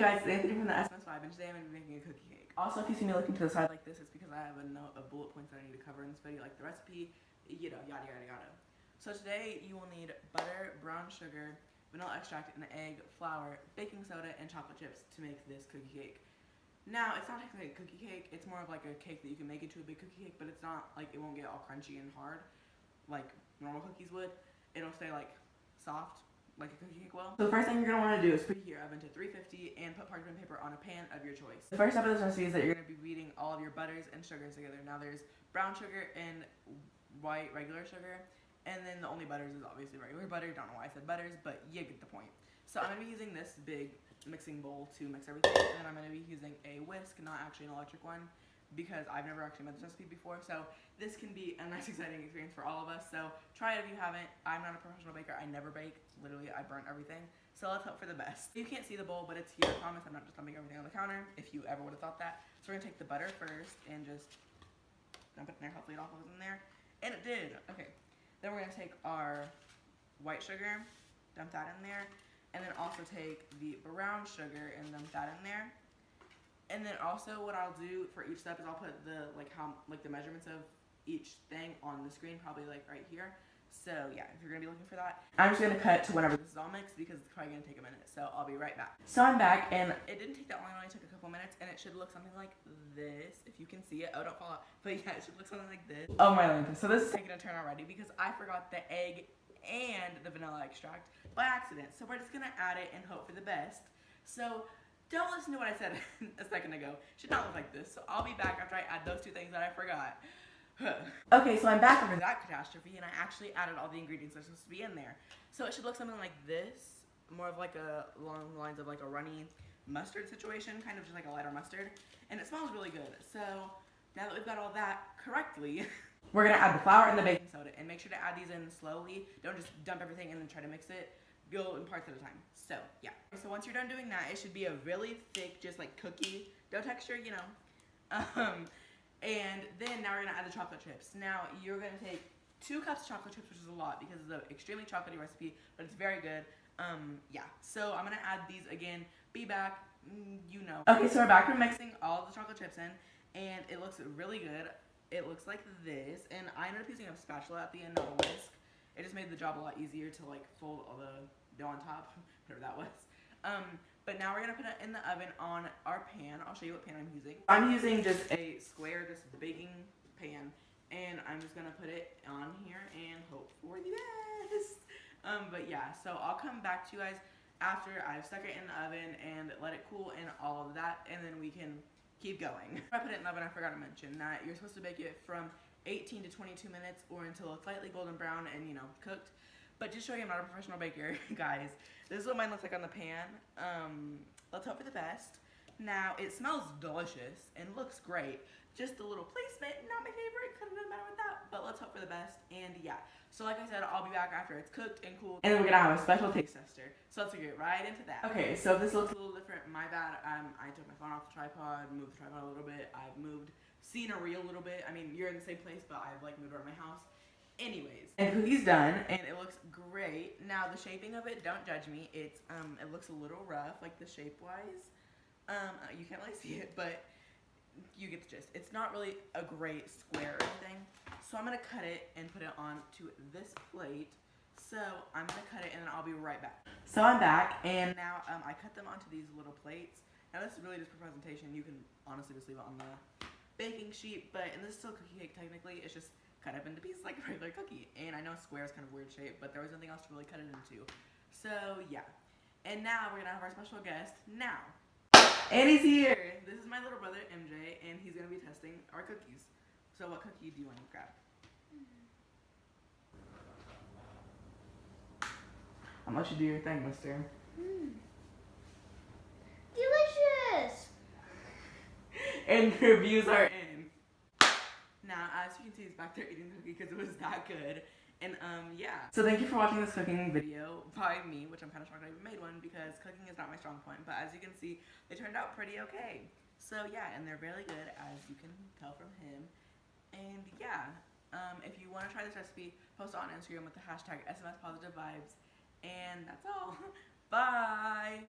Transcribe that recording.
guys, it's Anthony from the SMS5, and today I'm going to be making a cookie cake. Also, if you see me looking to the side like this, it's because I have a note of bullet points that I need to cover in this video, like the recipe, you know, yada yada yada. So today you will need butter, brown sugar, vanilla extract, an egg, flour, baking soda, and chocolate chips to make this cookie cake. Now, it's not technically a cookie cake, it's more of like a cake that you can make into a big cookie cake, but it's not, like, it won't get all crunchy and hard like normal cookies would. It'll stay, like, soft, like a cookie cake will. So the first thing you're going to want to do is preheat your oven to 350 and put parchment paper on a pan of your choice. The first step of this recipe is that you're going to be beating all of your butters and sugars together. Now there's brown sugar and white regular sugar, and then the only butters is obviously regular butter. Don't know why I said butters, but you get the point. So I'm going to be using this big mixing bowl to mix everything, and then I'm going to be using a whisk, not actually an electric one, because I've never actually made this recipe before, so this can be a nice exciting experience for all of us. So try it if you haven't. I'm not a professional baker. I never bake. Literally, I burnt everything. So let's hope for the best. You can't see the bowl, but it's here. I promise I'm not just dumping everything on the counter, if you ever would have thought that. So we're going to take the butter first and just dump it in there. Hopefully it all goes in there. And it did. Okay. Then we're going to take our white sugar, dump that in there, and then also take the brown sugar and dump that in there. And then also what I'll do for each step is I'll put the the measurements of each thing on the screen, probably like right here. So yeah, if you're gonna be looking for that. I'm just gonna cut to whenever this is all mixed because it's probably gonna take a minute. So I'll be right back. So I'm back, and it didn't take that long. It only took a couple minutes, and it should look something like this. If you can see it. Oh, don't fall out. But yeah, it should look something like this. Oh my goodness. So this is taking a turn already because I forgot the egg and the vanilla extract by accident. So we're just gonna add it and hope for the best. So don't listen to what I said a second ago. It should not look like this. So I'll be back after I add those two things that I forgot. Okay, so I'm back over that catastrophe, and I actually added all the ingredients that are supposed to be in there. So it should look something like this, more of like along the lines of like a runny mustard situation, kind of just like a lighter mustard. And it smells really good. So now that we've got all that correctly, we're gonna add the flour and the baking soda, and make sure to add these in slowly. Don't just dump everything and then try to mix it. Go in parts at a time. So yeah. So once you're done doing that, it should be a really thick, just like cookie dough texture, you know. And then now we're gonna add the chocolate chips. Now you're gonna take 2 cups of chocolate chips, which is a lot because it's an extremely chocolatey recipe, but it's very good. Yeah. So I'm gonna add these again. Be back. You know. Okay, so we're back. We're mixing all the chocolate chips in, and it looks really good. It looks like this, and I ended up using a spatula at the end, not a whisk. It just made the job a lot easier to like fold all the dough on top, whatever that was. But now we're gonna put it in the oven on our pan. I'll show you what pan I'm using. I'm using just a square, this baking pan, and I'm just gonna put it on here and hope for the best. But yeah, so I'll come back to you guys after I've stuck it in the oven and let it cool and all of that, and then we can keep going. I put it in the oven, I forgot to mention that you're supposed to bake it from 18 to 22 minutes or until it's slightly golden brown and, you know, cooked. But just show you I'm not a professional baker, guys. This is what mine looks like on the pan. Let's hope for the best. Now, it smells delicious and looks great. Just a little placement, not my favorite, could have done better with that, but let's hope for the best. And yeah, so like I said, I'll be back after it's cooked and cooled. And then we're gonna have a special taste tester. So let's get right into that. Okay, so this looks a little different. My bad. I took my phone off the tripod, moved the tripod a little bit. I've moved scenery a little bit. I mean, you're in the same place, but I've like moved around my house. Anyways, and cookie's done, and it looks great. Now the shaping of it, don't judge me. It's it looks a little rough, like the shape wise. You can't really see it, but you get the gist. It's not really a great square or anything. So I'm gonna cut it and put it onto this plate. So I'm gonna cut it and then I'll be right back. So I'm back, and now I cut them onto these little plates. Now this is really just for presentation. You can honestly just leave it on the baking sheet, and this is still a cookie cake technically. It's just cut up into pieces like a regular cookie. And I know square is kind of weird shape, but there was nothing else to really cut it into. So yeah. And now we're gonna have our special guest now. And he's here. This is my little brother MJ, and he's gonna be testing our cookies. So what cookie do you want to grab? I'll let you do your thing, mister. Delicious! And the reviews are in. Now, as you can see, he's back there eating the cookie because it was that good. And yeah. So thank you for watching this cooking video by me, which I'm kind of shocked I even made one because cooking is not my strong point. But as you can see, they turned out pretty okay. So yeah, and they're really good, as you can tell from him. And yeah, if you want to try this recipe, post it on Instagram with the hashtag SMSPositiveVibes. And that's all. Bye!